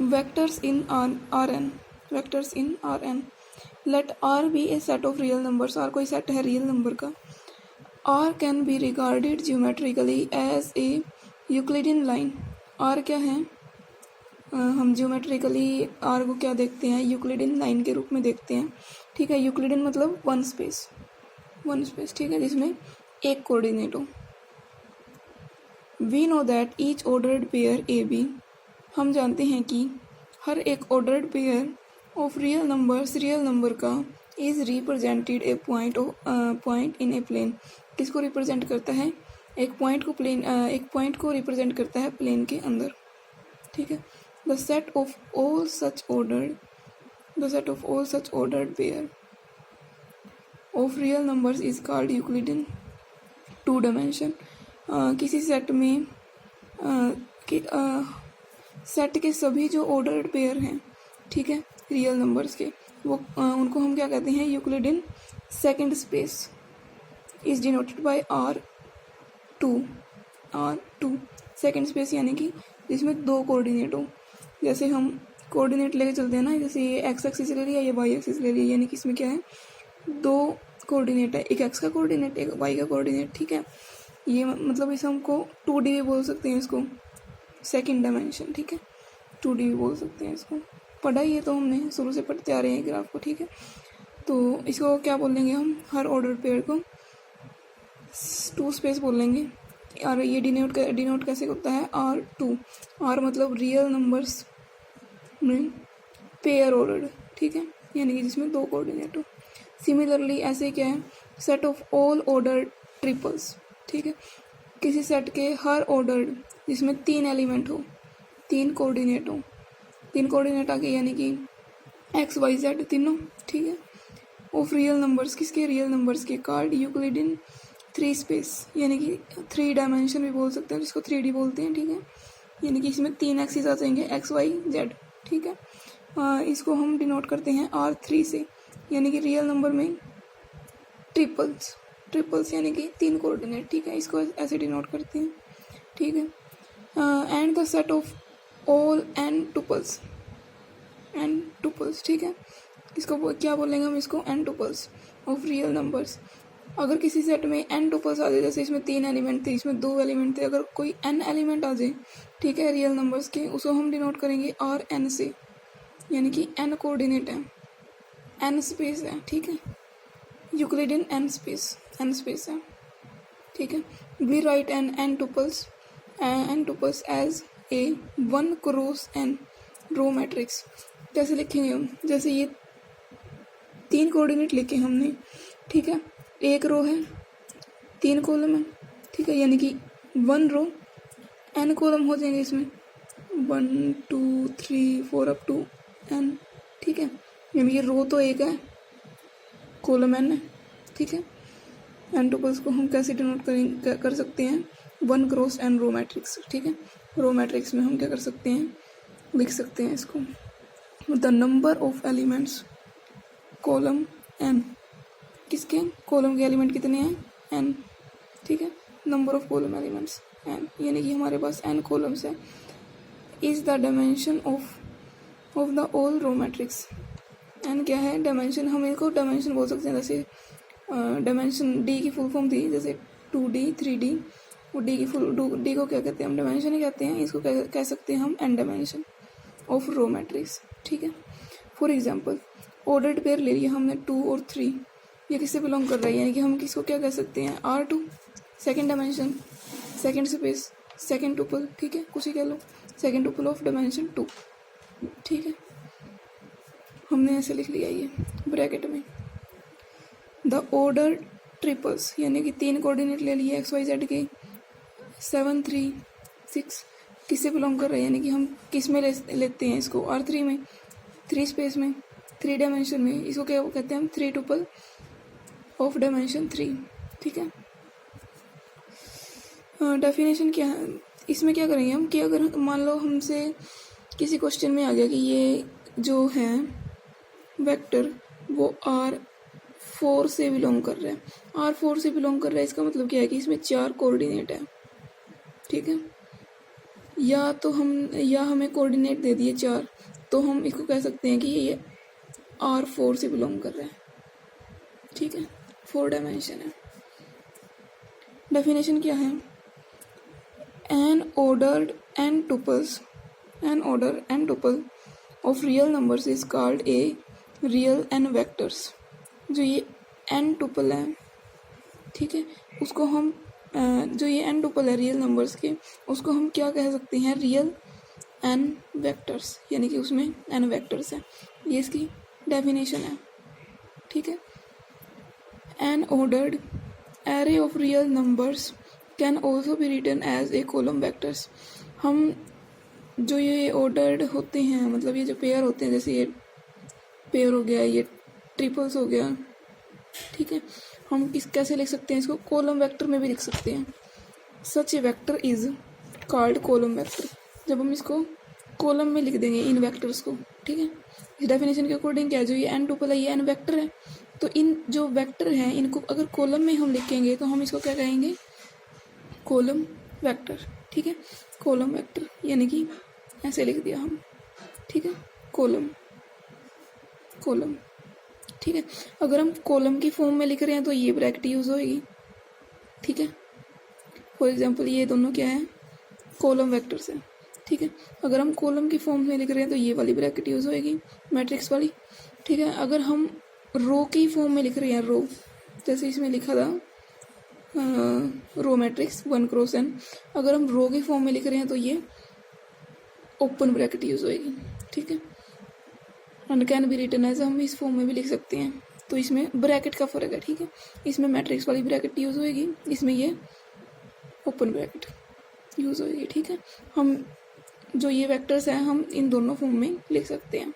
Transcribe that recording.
vectors in Rn, vectors in Rn. Let R be a set of real numbers. R कोई set है real number का. R can be regarded geometrically as a Euclidean line. R क्या है? हम geometrically R को क्या देखते हैं? यूक्लिडियन लाइन के रूप में देखते हैं. ठीक है, यूक्लिडियन मतलब वन स्पेस, ठीक है, जिसमें एक कोऑर्डिनेट हो. We know that each ordered pair a b. हम जानते हैं कि हर एक ordered pair of real number का is represented a point in a plane. किसको रिप्रेजेंट करता है? एक पॉइंट को रिप्रेजेंट करता है प्लेन के अंदर. ठीक है. The set of all such ordered pair of real numbers is called Euclidean two dimension. किसी सेट में सेट के सभी जो ऑर्डर्ड पेयर हैं, ठीक है, रियल नंबर्स के, वो उनको हम क्या कहते हैं? Euclidean second space is denoted by R2. Second space यानी कि जिसमें दो कोऑर्डिनेट हो. जैसे हम कोऑर्डिनेट लेके चलते हैं ना, जैसे ये एक्स एक्सिस ले लिया, ये वाई एक्सिस ले लिया, यानी कि इसमें क्या है? दो कोऑर्डिनेट है, एक एक्स का कोऑर्डिनेट, एक वाई का कोऑर्डिनेट. ठीक है, ये मतलब इसे हमको 2D भी बोल सकते हैं, इसको सेकंड डायमेंशन. ठीक है, 2D भी बोल सकते हैं इसको. पढ़ा ही है तो हमने शुरू से पढ़ते आ रहे हैं ग्राफ को. ठीक है, तो इसको क्या बोलेंगे हम? हर ऑर्डर पेयर को 2 स्पेस बोलेंगे. और ये डिनोट कैसे होता है? R2. R मतलब रियल नंबर्स में पेयर ऑर्डर्ड. ठीक है, यानी कि जिसमें दो कोऑर्डिनेट हो. सिमिलरली ऐसे क्या है? Set of all ordered triples. ठीक है, किसी सेट के हर ऑर्डर्ड जिसमें 3 एलिमेंट हो, 3 कोऑर्डिनेट हो, 3 कोऑर्डिनेट आगे यानी कि एक्स वाई जेड तीनों. ठीक है, ऑफ रियल नंबर्स, किसके? रियल नंबर्स के, कॉल्ड यूक्लिडियन 3 स्पेस, यानी कि 3 डायमेंशन भी बोल सकते हैं, जिसको 3D बोलते हैं. ठीक है, यानी कि इसमें 3 एक्सिस आ जाएंगे, एक्स वाई जेड. ठीक है, इसको हम डिनोट करते हैं R3 से, यानी कि रियल नंबर में ट्रिपल्स यानी कि 3 कोऑर्डिनेट. ठीक है, इसको ऐसे डिनोट करते हैं. ठीक है, and the set of all n tuples. ठीक है, इसको क्या बोलेंगे हम? इसको n tuples of real numbers. अगर किसी सेट में एन टुपल्स आ जाए, जैसे इसमें 3 एलिमेंट थे, इसमें 2 एलिमेंट थे, अगर कोई एन एलिमेंट आ जाए, ठीक है, रियल नंबर्स के, उसको हम डिनोट करेंगे RN से, यानी कि एन कोऑर्डिनेट है, एन स्पेस है. ठीक है, यूक्लिडियन एन स्पेस है. ठीक है, we write n tuples as a 1 cross n row matrix. कैसे लिखेंगे हम? जैसे ये 3 कोऑर्डिनेट लिखे हमने. ठीक है, एक रो है, 3 कॉलम है. ठीक है, यानी कि 1 रो, n कॉलम हो जाएंगे इसमें, 1 2 3 4 अप टू n. ठीक है, यानी कि रो तो एक है, कॉलम n है. ठीक है, एन टुपल्स को हम कैसे डिनोट कर सकते हैं? 1 क्रॉस n रो मैट्रिक्स. ठीक है, रो मैट्रिक्स में हम क्या कर सकते हैं? लिख सकते हैं इसको, the number of elements column n. किसके? कॉलम के एलिमेंट कितने हैं? n. ठीक है, number of column elements n, यानी कि हमारे पास n कॉलम्स है. Is the dimension of the all row matrix. n क्या है? डायमेंशन. हम इसको डायमेंशन बोल सकते हैं. जैसे डायमेंशन D की फुल फॉर्म थी, जैसे 2D 3D, वो D को क्या कहते हैं? हम डायमेंशन ही कहते हैं. इसको कह सकते हैं हम n dimension of row matrix. ठीक है, फॉर एग्जांपल ऑर्डर्ड पेयर ले लिया हमने 2 और 3. ये किससे बिलोंग कर रहा है? यानी कि हम किसको क्या कह सकते हैं? R2, second dimension, second space, second tuple. ठीक है, कुछ ही कह लो, सेकंड टुपल ऑफ डायमेंशन 2. ठीक है, हमने ऐसे लिख लिया ये ब्रैकेट में. द ऑर्डर ट्रिपल्स, यानी कि 3 कोऑर्डिनेट ले लिए एक्स वाई जेड के, 7 3 6, किससे बिलोंग कर रहे हैं? यानी कि हम किस में लेते हैं इसको? R3 में, 3 स्पेस में, 3 डायमेंशन में. इसको क्या कहते हैं हम? 3 टुपल ऑफ डायमेंशन 3. ठीक है, डेफिनेशन क्या है? इसमें क्या करेंगे हम कि अगर मान लो हमसे किसी क्वेश्चन में आ गया कि ये जो है वेक्टर वो R4 से बिलोंग कर रहा है. R4 से बिलोंग कर रहा है, इसका मतलब क्या है कि इसमें 4 कोऑर्डिनेट है. ठीक है, या हमें कोऑर्डिनेट दे दिए 4, तो हम इसको कह सकते हैं कि ये R4 से बिलोंग कर रहा है, ठीक है, 4 डायमेंशन है। डेफिनेशन क्या है? An order n tuple of real numbers is called a real n vectors. जो ये एन टुपल है, ठीक है, उसको हम जो ये एन टुपल है रियल नंबर्स के, उसको हम क्या कह सकते हैं? रियल एन वेक्टर्स, यानी कि उसमें एन वेक्टर्स है। ये इसकी डेफिनेशन है, ठीक है। An ordered array of real numbers can also be written as a column vectors. हम जो ये ऑर्डर्ड होते हैं, मतलब ये जो पेयर होते हैं, जैसे ये पेयर हो गया, ये ट्रिपल्स हो गया, ठीक है, हम कैसे लिख सकते हैं इसको? कॉलम वेक्टर में भी लिख सकते हैं। Such a vector is called column vector. जब हम इसको कॉलम में लिख देंगे इन वेक्टर्स को, ठीक है, इस डेफिनेशन के अकॉर्डिंग क्या है, जो ये एन टुपल है ये एन वेक्टर है, तो इन जो वेक्टर हैं इनको अगर कॉलम में हम लिखेंगे तो हम इसको क्या कहेंगे? कॉलम वेक्टर, ठीक है, कॉलम वेक्टर, यानी कि ऐसे लिख दिया हम, ठीक है, कॉलम, ठीक है। अगर हम कॉलम की फॉर्म में लिख रहे हैं तो ये ब्रैकेट यूज होएगी, ठीक है। फॉर एग्जांपल ये दोनों क्या है? कॉलम वेक्टर्स है, ठीक है। अगर हम कॉलम की फॉर्म में लिख रहे हैं तो ये वाली ब्रैकेट यूज होएगी, मैट्रिक्स वाली, ठीक है। अगर हम रो की फॉर्म में लिख रहे हैं, रो, जैसे इसमें लिखा था रो मैट्रिक्स 1 क्रॉस n, अगर हम रो की फॉर्म में लिख रहे हैं तो ये ओपन ब्रैकेट यूज होएगी, ठीक है। And can be written as, हम इस फॉर्म में भी लिख सकते हैं, तो इसमें ब्रैकेट का फर्क है, ठीक है। इसमें मैट्रिक्स वाली ब्रैकेट यूज होएगी, इसमें ये ओपन ब्रैकेट यूज होएगी, ठीक है। हम जो ये वेक्टर्स हैं हम इन दोनों फॉर्म में लिख सकते हैं।